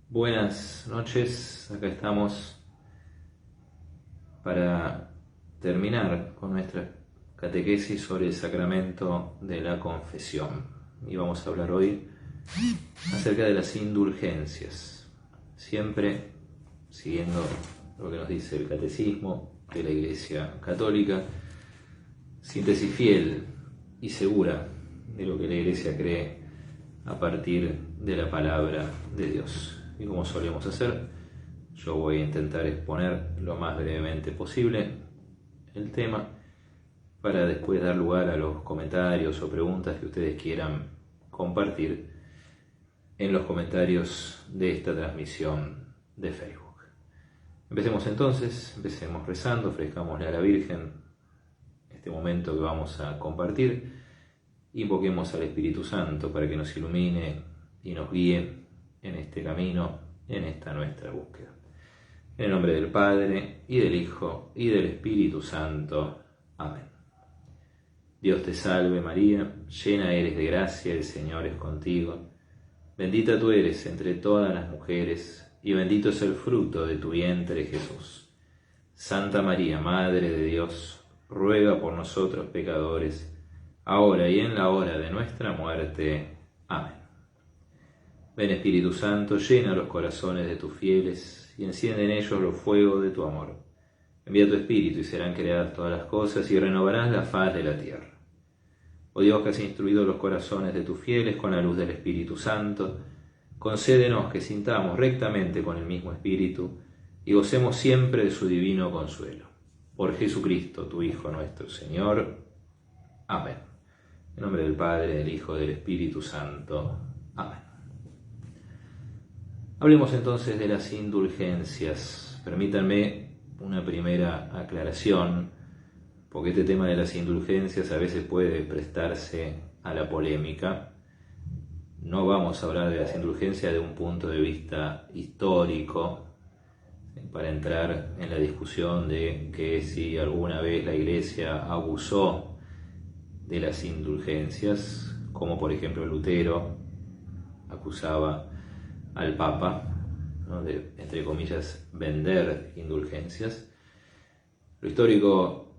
Buenas noches, acá estamos para terminar con nuestra catequesis sobre el sacramento de la confesión. Y vamos a hablar hoy acerca de las indulgencias, siempre siguiendo lo que nos dice el catecismo de la Iglesia Católica, síntesis fiel y segura de lo que la Iglesia cree a partir de la palabra de Dios. Y como solemos hacer, yo voy a intentar exponer lo más brevemente posible el tema para después dar lugar a los comentarios o preguntas que ustedes quieran compartir en los comentarios de esta transmisión de Facebook. Empecemos entonces, empecemos rezando, ofrezcámosle a la Virgen este momento que vamos a compartir. Invoquemos al Espíritu Santo para que nos ilumine y nos guíe en este camino, en esta nuestra búsqueda. En el nombre del Padre, y del Hijo, y del Espíritu Santo. Amén. Dios te salve María, llena eres de gracia, el Señor es contigo. Bendita tú eres entre todas las mujeres, y bendito es el fruto de tu vientre Jesús. Santa María, Madre de Dios, ruega por nosotros pecadores, ahora y en la hora de nuestra muerte. Amén. Ven Espíritu Santo, llena los corazones de tus fieles y enciende en ellos los fuegos de tu amor. Envía tu Espíritu y serán creadas todas las cosas y renovarás la faz de la tierra. Oh Dios, que has instruido los corazones de tus fieles con la luz del Espíritu Santo, concédenos que sintamos rectamente con el mismo Espíritu y gocemos siempre de su divino consuelo. Por Jesucristo, tu Hijo nuestro Señor. Amén. En nombre del Padre, del Hijo y del Espíritu Santo. Amén. Hablemos entonces de las indulgencias. Permítanme una primera aclaración, porque este tema de las indulgencias a veces puede prestarse a la polémica. No vamos a hablar de las indulgencias de un punto de vista histórico, para entrar en la discusión de que si alguna vez la Iglesia abusó de las indulgencias, como por ejemplo Lutero acusaba al Papa, ¿no?, de, entre comillas, vender indulgencias. Lo histórico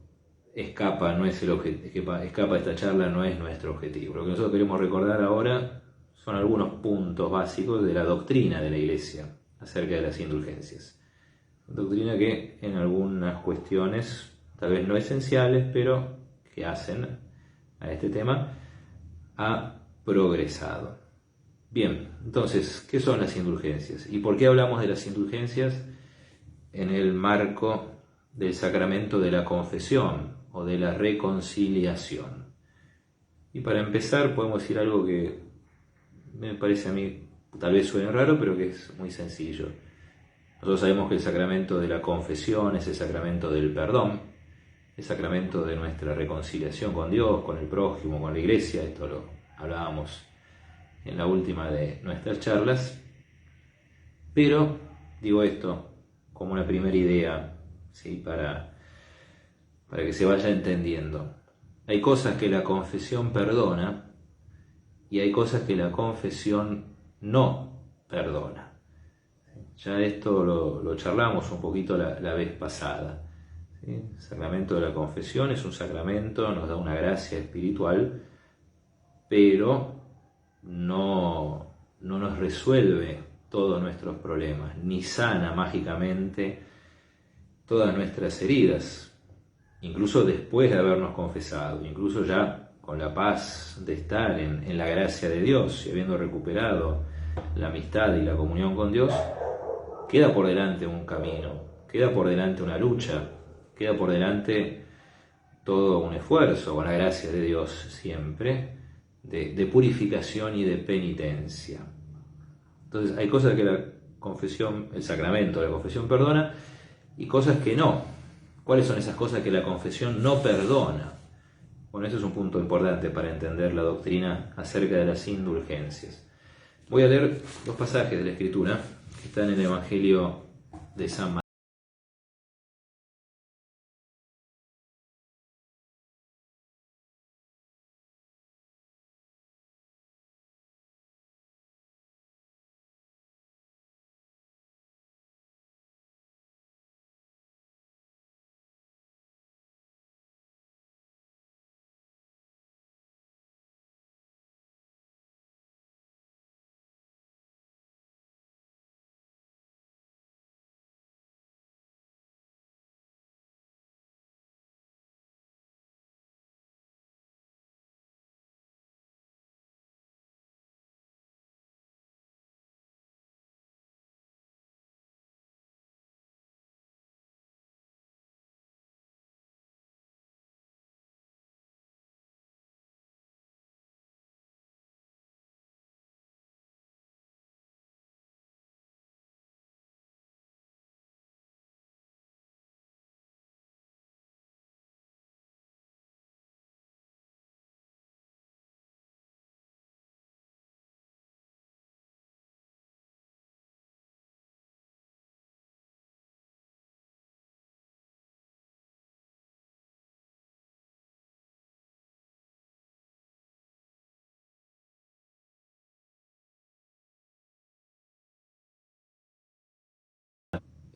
escapa, no es escapa esta charla, no es nuestro objetivo. Lo que nosotros queremos recordar ahora son algunos puntos básicos de la doctrina de la Iglesia acerca de las indulgencias. Doctrina que en algunas cuestiones, tal vez no esenciales, pero que hacen a este tema, ha progresado. Bien, entonces, ¿qué son las indulgencias? ¿Y por qué hablamos de las indulgencias en el marco del sacramento de la confesión o de la reconciliación? Y para empezar podemos decir algo que me parece a mí, tal vez suene raro, pero que es muy sencillo. Nosotros sabemos que el sacramento de la confesión es el sacramento del perdón, el sacramento de nuestra reconciliación con Dios, con el prójimo, con la Iglesia. Esto lo hablábamos en la última de nuestras charlas. Pero digo esto como una primera idea, ¿sí?, para que se vaya entendiendo. Hay cosas que la confesión perdona y hay cosas que la confesión no perdona. Ya esto lo charlamos un poquito la vez pasada. ¿Sí? El sacramento de la confesión es un sacramento, nos da una gracia espiritual, pero no nos resuelve todos nuestros problemas, ni sana mágicamente todas nuestras heridas, incluso después de habernos confesado, incluso ya con la paz de estar en la gracia de Dios y habiendo recuperado la amistad y la comunión con Dios. Queda por delante un camino, queda por delante una lucha, queda por delante todo un esfuerzo, con la gracia de Dios siempre, de purificación y de penitencia. Entonces hay cosas que la confesión, el sacramento de la confesión perdona y cosas que no. ¿Cuáles son esas cosas que la confesión no perdona? Bueno, eso es un punto importante para entender la doctrina acerca de las indulgencias. Voy a leer dos pasajes de la Escritura que están en el Evangelio de San Mateo.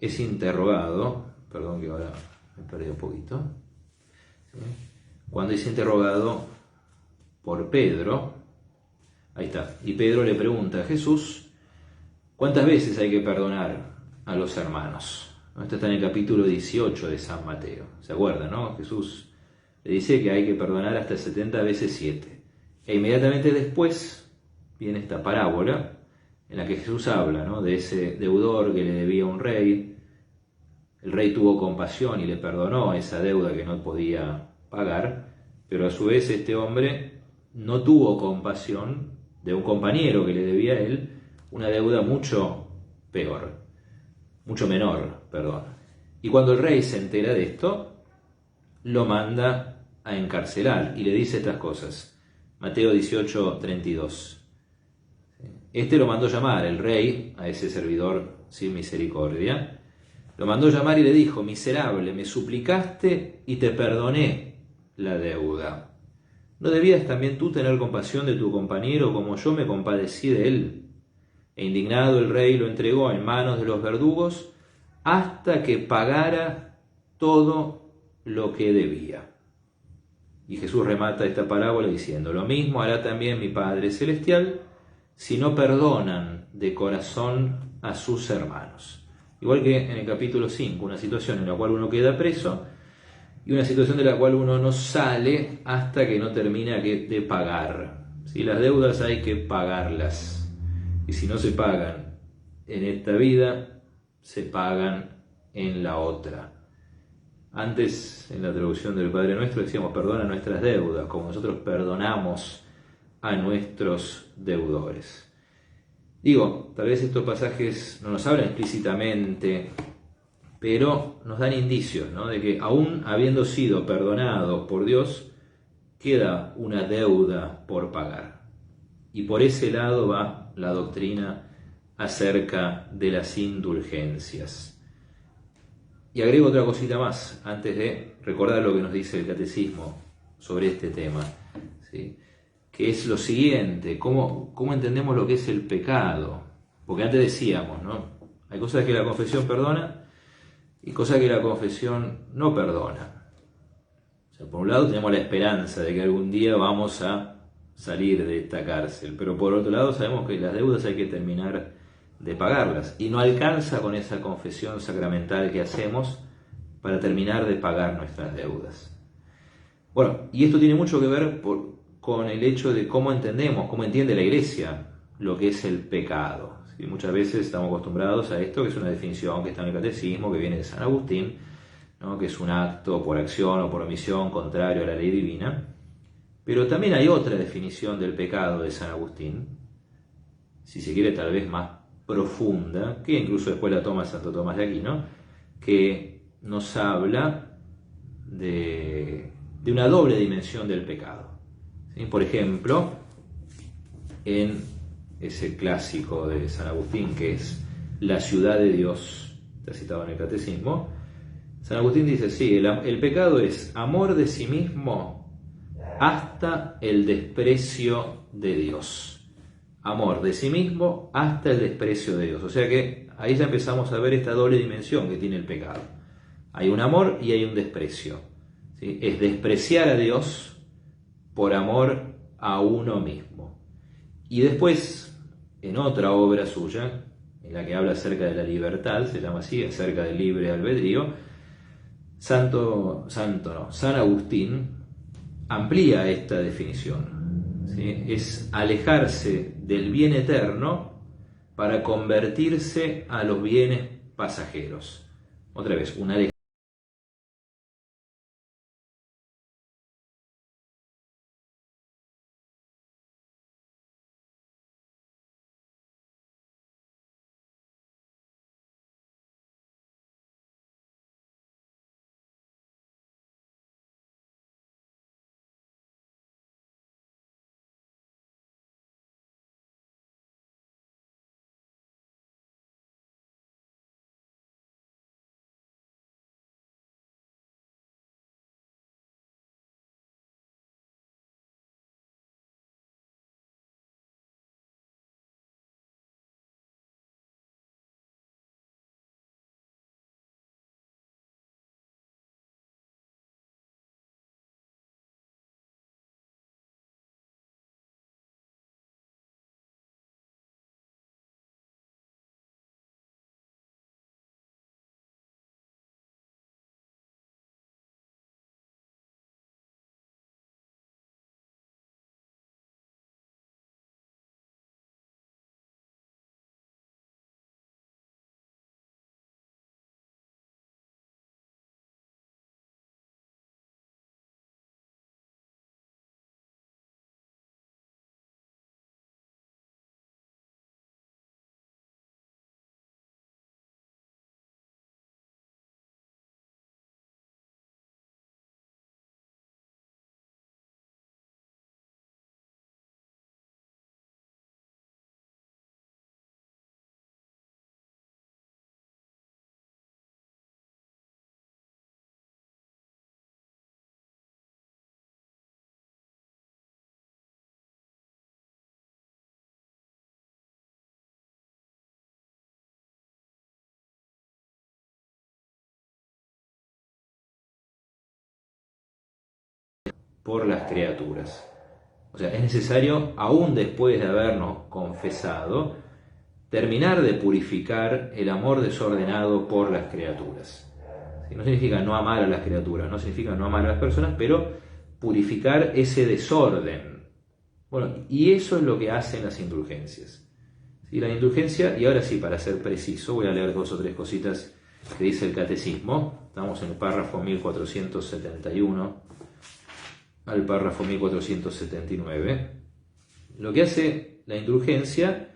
es interrogado, perdón que ahora me perdí un poquito, ¿sí? Cuando es interrogado por Pedro, ahí está, y Pedro le pregunta a Jesús, ¿cuántas veces hay que perdonar a los hermanos? Esto está en el capítulo 18 de San Mateo, ¿se acuerdan, no? Jesús le dice que hay que perdonar hasta 70 veces 7. E inmediatamente después viene esta parábola en la que Jesús habla, ¿no?, de ese deudor que le debía a un rey. El rey tuvo compasión y le perdonó esa deuda que no podía pagar, pero a su vez este hombre no tuvo compasión de un compañero que le debía a él una deuda mucho peor, mucho menor, perdón. Y cuando el rey se entera de esto, lo manda a encarcelar y le dice estas cosas. Mateo 18:32. Este lo mandó llamar, el rey, a ese servidor sin misericordia. Lo mandó llamar y le dijo, miserable, me suplicaste y te perdoné la deuda. ¿No debías también tú tener compasión de tu compañero como yo me compadecí de él? E indignado el rey lo entregó en manos de los verdugos hasta que pagara todo lo que debía. Y Jesús remata esta parábola diciendo, lo mismo hará también mi Padre Celestial si no perdonan de corazón a sus hermanos. Igual que en el capítulo 5, una situación en la cual uno queda preso y una situación de la cual uno no sale hasta que no termina de pagar. ¿Sí? Las deudas hay que pagarlas. Y si no se pagan en esta vida, se pagan en la otra. Antes, en la traducción del Padre Nuestro, decíamos, perdona nuestras deudas, como nosotros perdonamos a nuestros deudores. Digo, tal vez estos pasajes no nos hablan explícitamente, pero nos dan indicios, ¿no?, de que aún habiendo sido perdonados por Dios, queda una deuda por pagar. Y por ese lado va la doctrina acerca de las indulgencias. Y agrego otra cosita más, antes de recordar lo que nos dice el catecismo sobre este tema, ¿sí?, que es lo siguiente, ¿cómo entendemos lo que es el pecado? Porque antes decíamos, ¿no?, hay cosas que la confesión perdona y cosas que la confesión no perdona. O sea, por un lado tenemos la esperanza de que algún día vamos a salir de esta cárcel, pero por otro lado sabemos que las deudas hay que terminar de pagarlas y no alcanza con esa confesión sacramental que hacemos para terminar de pagar nuestras deudas. Bueno, y esto tiene mucho que ver con el hecho de cómo entendemos, cómo entiende la Iglesia lo que es el pecado. ¿Sí? Muchas veces estamos acostumbrados a esto, que es una definición que está en el Catecismo, que viene de San Agustín, ¿no?, que es un acto por acción o por omisión contrario a la ley divina. Pero también hay otra definición del pecado de San Agustín, si se quiere tal vez más profunda, que incluso después la toma Santo Tomás de Aquino, que nos habla de una doble dimensión del pecado. ¿Sí? Por ejemplo, en ese clásico de San Agustín que es La ciudad de Dios, está citado en el Catecismo, San Agustín dice, sí, el pecado es amor de sí mismo hasta el desprecio de Dios. Amor de sí mismo hasta el desprecio de Dios. O sea que ahí ya empezamos a ver esta doble dimensión que tiene el pecado. Hay un amor y hay un desprecio. ¿Sí? Es despreciar a Dios por amor a uno mismo. Y después, en otra obra suya, en la que habla acerca de la libertad, se llama así, acerca del libre albedrío, San Agustín amplía esta definición. ¿Sí? Es alejarse del bien eterno para convertirse a los bienes pasajeros. Otra vez, una por las criaturas. O sea, es necesario, aún después de habernos confesado, terminar de purificar el amor desordenado por las criaturas. ¿Sí? No significa no amar a las criaturas, no significa no amar a las personas, pero purificar ese desorden. Bueno, y eso es lo que hacen las indulgencias. ¿Sí? La indulgencia, y ahora sí, para ser preciso, voy a leer 2 o 3 cositas que dice el Catecismo. Estamos en el párrafo 1471 al párrafo 1479. Lo que hace la indulgencia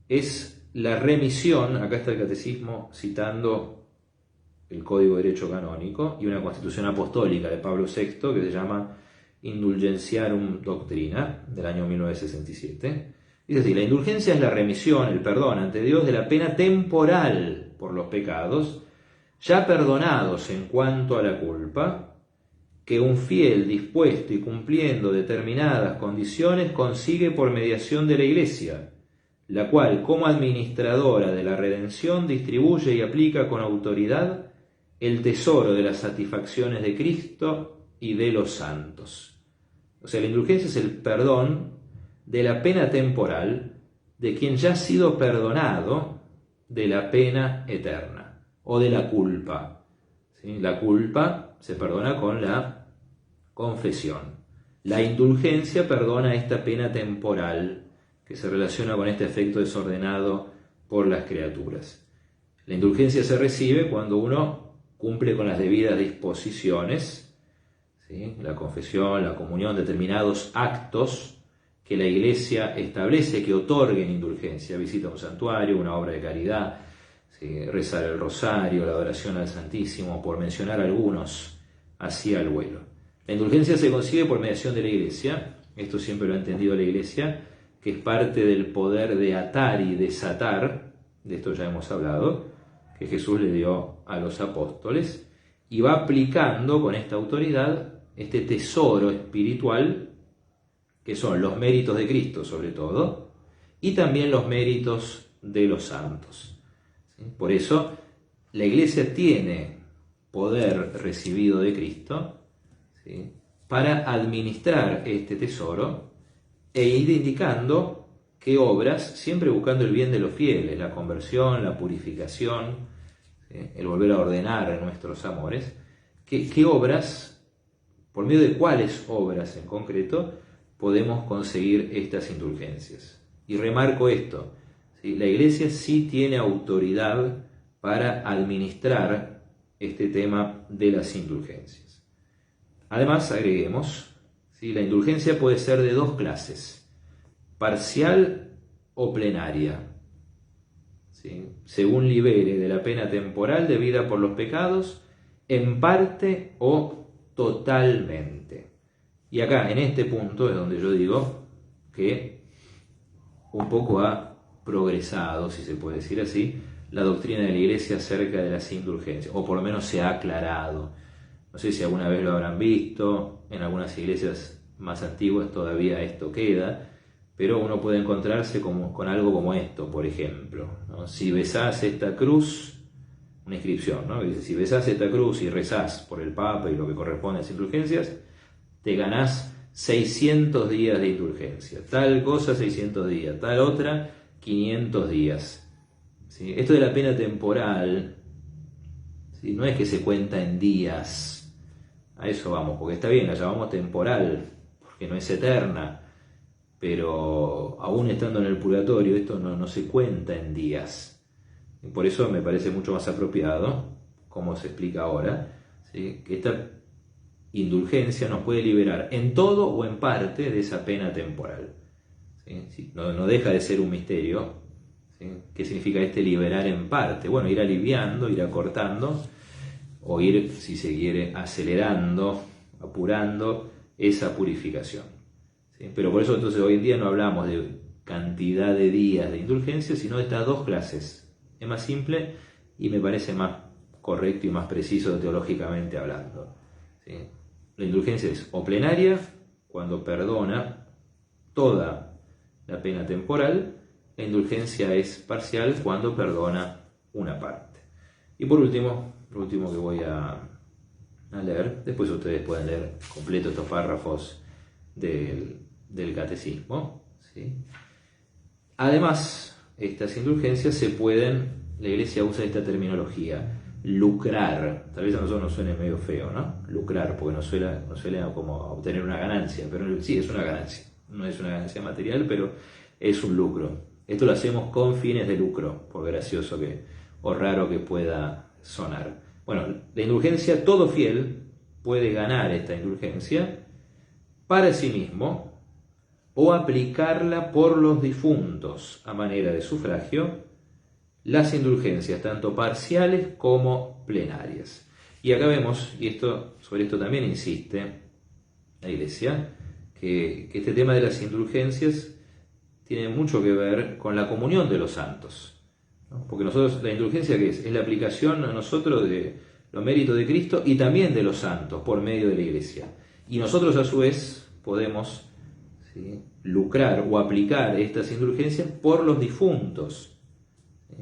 es la remisión, acá está el Catecismo citando el Código de Derecho Canónico y una Constitución Apostólica de Pablo VI que se llama Indulgentiarum Doctrina, del año 1967. Dice así: la indulgencia es la remisión, el perdón ante Dios de la pena temporal por los pecados, ya perdonados en cuanto a la culpa, que un fiel dispuesto y cumpliendo determinadas condiciones consigue por mediación de la Iglesia, la cual, como administradora de la redención, distribuye y aplica con autoridad el tesoro de las satisfacciones de Cristo y de los santos. O sea, la indulgencia es el perdón de la pena temporal de quien ya ha sido perdonado de la pena eterna o de la culpa. ¿Sí? La culpa se perdona con la confesión. La indulgencia perdona esta pena temporal que se relaciona con este efecto desordenado por las criaturas. La indulgencia se recibe cuando uno cumple con las debidas disposiciones, ¿sí? La confesión, la comunión, determinados actos que la Iglesia establece que otorguen indulgencia: visita a un santuario, una obra de caridad, ¿sí? Rezar el rosario, la adoración al Santísimo, por mencionar algunos, así al vuelo. La indulgencia se consigue por mediación de la Iglesia. Esto siempre lo ha entendido la Iglesia, que es parte del poder de atar y desatar, de esto ya hemos hablado, que Jesús le dio a los apóstoles, y va aplicando con esta autoridad este tesoro espiritual, que son los méritos de Cristo sobre todo, y también los méritos de los santos. ¿Sí? Por eso la Iglesia tiene poder recibido de Cristo, ¿sí?, para administrar este tesoro e ir indicando qué obras, siempre buscando el bien de los fieles, la conversión, la purificación, ¿sí?, el volver a ordenar nuestros amores, qué obras, por medio de cuáles obras en concreto, podemos conseguir estas indulgencias. Y remarco esto, ¿sí? La Iglesia sí tiene autoridad para administrar este tema de las indulgencias. Además, agreguemos, ¿sí?, la indulgencia puede ser de 2 clases: parcial o plenaria, ¿sí?, según libere de la pena temporal debida por los pecados, en parte o totalmente. Y acá, en este punto, es donde yo digo que un poco ha progresado, si se puede decir así, la doctrina de la Iglesia acerca de las indulgencias, o por lo menos se ha aclarado. No sé si alguna vez lo habrán visto, en algunas iglesias más antiguas todavía esto queda, pero uno puede encontrarse con algo como esto, por ejemplo, ¿no? Si besás esta cruz, una inscripción, ¿no?, que dice: si besás esta cruz y rezás por el Papa y lo que corresponde a las indulgencias, te ganás 600 días de indulgencia. Tal cosa 600 días, tal otra 500 días. ¿Sí? Esto de la pena temporal, ¿sí?, no es que se cuenta en días. A eso vamos, porque está bien, la llamamos temporal, porque no es eterna, pero aún estando en el purgatorio, esto no se cuenta en días. Y por eso me parece mucho más apropiado, como se explica ahora, ¿sí?, que esta indulgencia nos puede liberar en todo o en parte de esa pena temporal. ¿Sí? No deja de ser un misterio. ¿Sí? ¿Qué significa liberar en parte? Bueno, ir aliviando, ir acortando, o ir, si se quiere, acelerando, apurando esa purificación. ¿Sí? Pero por eso entonces hoy en día no hablamos de cantidad de días de indulgencia, sino de estas 2 clases. Es más simple y me parece más correcto y más preciso teológicamente hablando. ¿Sí? La indulgencia es o plenaria, cuando perdona toda la pena temporal. La indulgencia es parcial, cuando perdona una parte. Y por último, lo último que voy a a leer. Después ustedes pueden leer completo estos párrafos del catecismo, ¿sí? Además, estas indulgencias la Iglesia usa esta terminología, lucrar. Tal vez a nosotros nos suene medio feo, ¿no? Lucrar, porque nos suena como obtener una ganancia, pero sí es una ganancia. No es una ganancia material, pero es un lucro. Esto lo hacemos con fines de lucro, por gracioso o raro que pueda sonar. Bueno, la indulgencia, todo fiel puede ganar esta indulgencia para sí mismo o aplicarla por los difuntos a manera de sufragio, las indulgencias tanto parciales como plenarias. Y acá vemos, y sobre esto también insiste la Iglesia, que este tema de las indulgencias tiene mucho que ver con la comunión de los santos, ¿no? Porque nosotros, la indulgencia, ¿qué es? Es la aplicación a nosotros de los méritos de Cristo y también de los santos por medio de la Iglesia. Y nosotros a su vez podemos, ¿sí?, lucrar o aplicar estas indulgencias por los difuntos,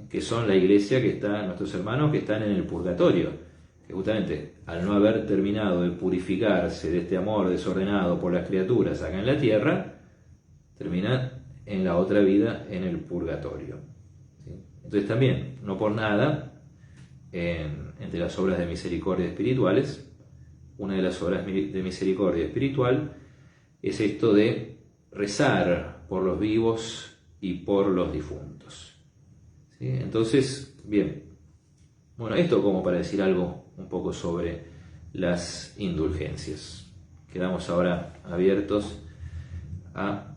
que son la Iglesia nuestros hermanos que están en el purgatorio, que justamente al no haber terminado de purificarse de este amor desordenado por las criaturas acá en la tierra, terminan en la otra vida en el purgatorio, ¿sí? Entonces también, no por nada, entre las obras de misericordia espirituales, una de las obras de misericordia espiritual es esto de rezar por los vivos y por los difuntos, ¿sí? Entonces, bien, bueno, esto como para decir algo un poco sobre las indulgencias. Quedamos ahora abiertos a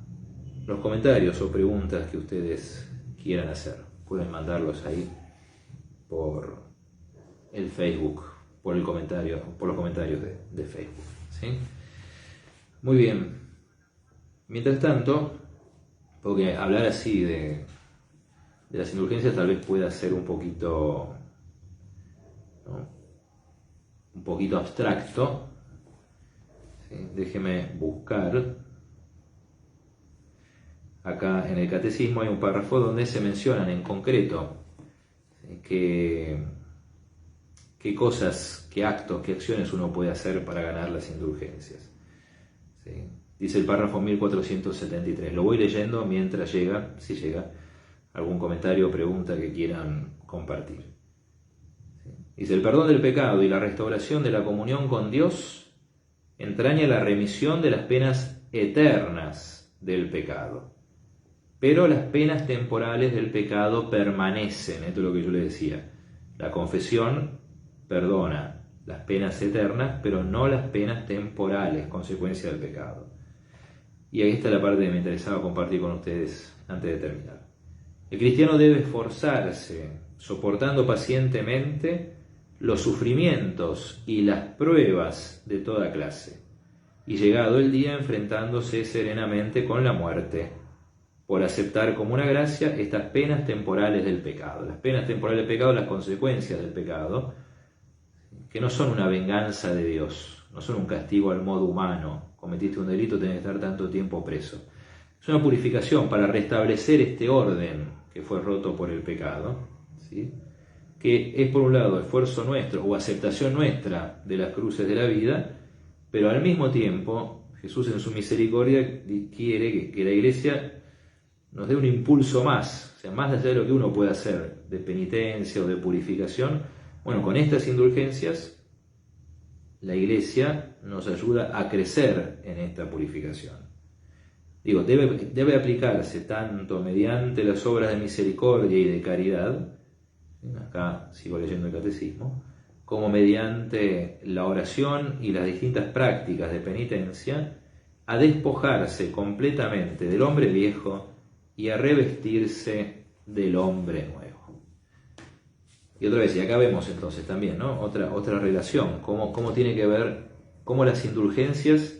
los comentarios o preguntas que ustedes quieran hacer. Pueden mandarlos ahí por el Facebook, por los comentarios de Facebook, ¿sí? Muy bien. Mientras tanto, porque hablar así de las indulgencias tal vez pueda ser un poquito, ¿no?, un poquito abstracto, ¿sí? Déjeme buscar. Acá en el catecismo hay un párrafo donde se mencionan en concreto, ¿sí?, qué cosas, qué actos, qué acciones uno puede hacer para ganar las indulgencias, ¿sí? Dice el párrafo 1473. Lo voy leyendo mientras si llega algún comentario o pregunta que quieran compartir, ¿sí? Dice: el perdón del pecado y la restauración de la comunión con Dios entraña la remisión de las penas eternas del pecado. Pero las penas temporales del pecado permanecen. Esto es lo que yo le decía. La confesión perdona las penas eternas, pero no las penas temporales, consecuencia del pecado. Y ahí está la parte que me interesaba compartir con ustedes antes de terminar. El cristiano debe esforzarse, soportando pacientemente los sufrimientos y las pruebas de toda clase, y llegado el día enfrentándose serenamente con la muerte, por aceptar como una gracia estas penas temporales del pecado. Las penas temporales del pecado, las consecuencias del pecado, que no son una venganza de Dios, no son un castigo al modo humano. Cometiste un delito, tenés que estar tanto tiempo preso. Es una purificación para restablecer este orden que fue roto por el pecado, ¿sí?, que es por un lado esfuerzo nuestro o aceptación nuestra de las cruces de la vida, pero al mismo tiempo Jesús en su misericordia quiere que la Iglesia nos dé un impulso más, o sea, más allá de lo que uno puede hacer de penitencia o de purificación. Bueno, con estas indulgencias la Iglesia nos ayuda a crecer en esta purificación. Digo, debe aplicarse tanto mediante las obras de misericordia y de caridad, acá sigo leyendo el catecismo, como mediante la oración y las distintas prácticas de penitencia, a despojarse completamente del hombre viejo y a revestirse del hombre nuevo. Y otra vez, y acá vemos entonces también, ¿no?, otra relación, cómo tiene que ver, cómo las indulgencias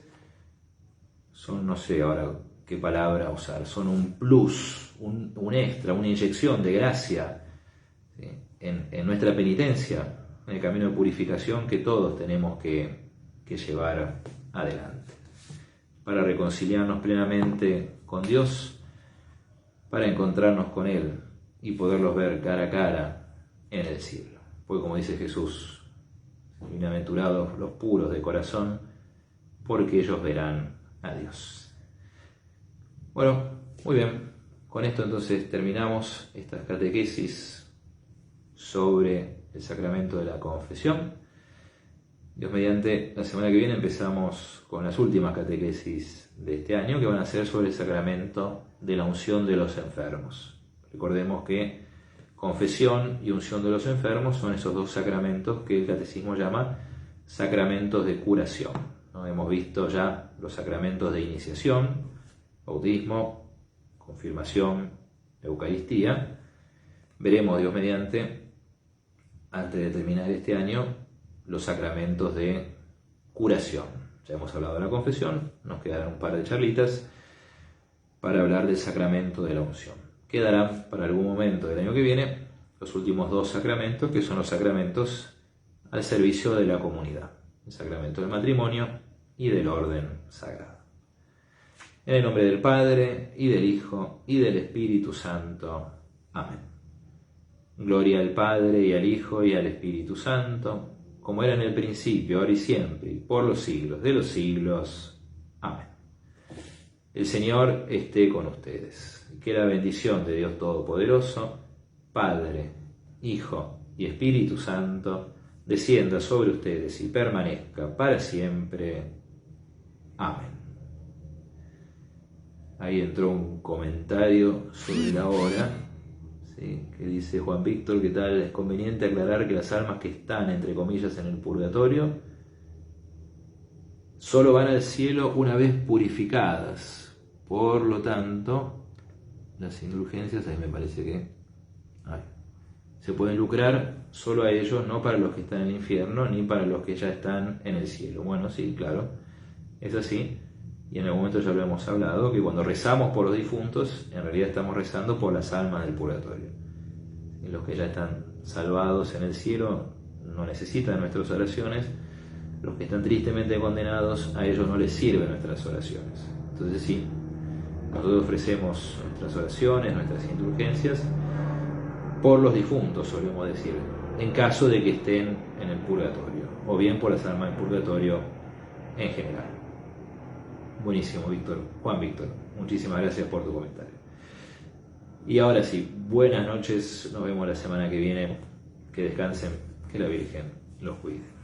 son, no sé ahora qué palabra usar, son un plus, un extra, una inyección de gracia, ¿sí?, en nuestra penitencia, en el camino de purificación que todos tenemos que llevar adelante, para reconciliarnos plenamente con Dios, para encontrarnos con Él y poderlos ver cara a cara en el cielo. Porque como dice Jesús, Bienaventurados los puros de corazón, porque ellos verán a Dios. Bueno, muy bien. Con esto entonces terminamos estas catequesis sobre el sacramento de la confesión. Dios mediante, la semana que viene empezamos con las últimas catequesis de este año, que van a ser sobre el sacramento de la unción de los enfermos. Recordemos que confesión y unción de los enfermos son esos dos sacramentos que el catecismo llama sacramentos de curación, ¿no? Hemos visto ya los sacramentos de iniciación, bautismo, confirmación, Eucaristía. Veremos, Dios mediante, antes de terminar este año, los sacramentos de curación. Ya hemos hablado de la confesión, nos quedarán un par de charlitas para hablar del sacramento de la unción. Quedarán para algún momento del año que viene los últimos dos sacramentos, que son los sacramentos al servicio de la comunidad, el sacramento del matrimonio y del orden sagrado. En el nombre del Padre, y del Hijo, y del Espíritu Santo. Amén. Gloria al Padre, y al Hijo, y al Espíritu Santo, como era en el principio, ahora y siempre, y por los siglos de los siglos. Amén. El Señor esté con ustedes. Que la bendición de Dios Todopoderoso, Padre, Hijo y Espíritu Santo, descienda sobre ustedes y permanezca para siempre. Amén. Ahí entró un comentario sobre la hora, ¿sí?, que dice: Juan Víctor, ¿qué tal? Es conveniente aclarar que las almas que están, entre comillas, en el purgatorio, solo van al cielo una vez purificadas. Por lo tanto, las indulgencias, ahí me parece que se pueden lucrar solo a ellos, no para los que están en el infierno, ni para los que ya están en el cielo. Bueno, sí, claro, es así. Y en algún momento ya lo hemos hablado, que cuando rezamos por los difuntos, en realidad estamos rezando por las almas del purgatorio. Y los que ya están salvados en el cielo no necesitan nuestras oraciones. Los que están tristemente condenados, a ellos no les sirven nuestras oraciones. Entonces sí, nosotros ofrecemos nuestras oraciones, nuestras indulgencias por los difuntos, solemos decir, en caso de que estén en el purgatorio, o bien por las almas del purgatorio en general. Buenísimo, Víctor. Juan Víctor, muchísimas gracias por tu comentario. Y ahora sí, buenas noches, nos vemos la semana que viene, que descansen, que la Virgen los cuide.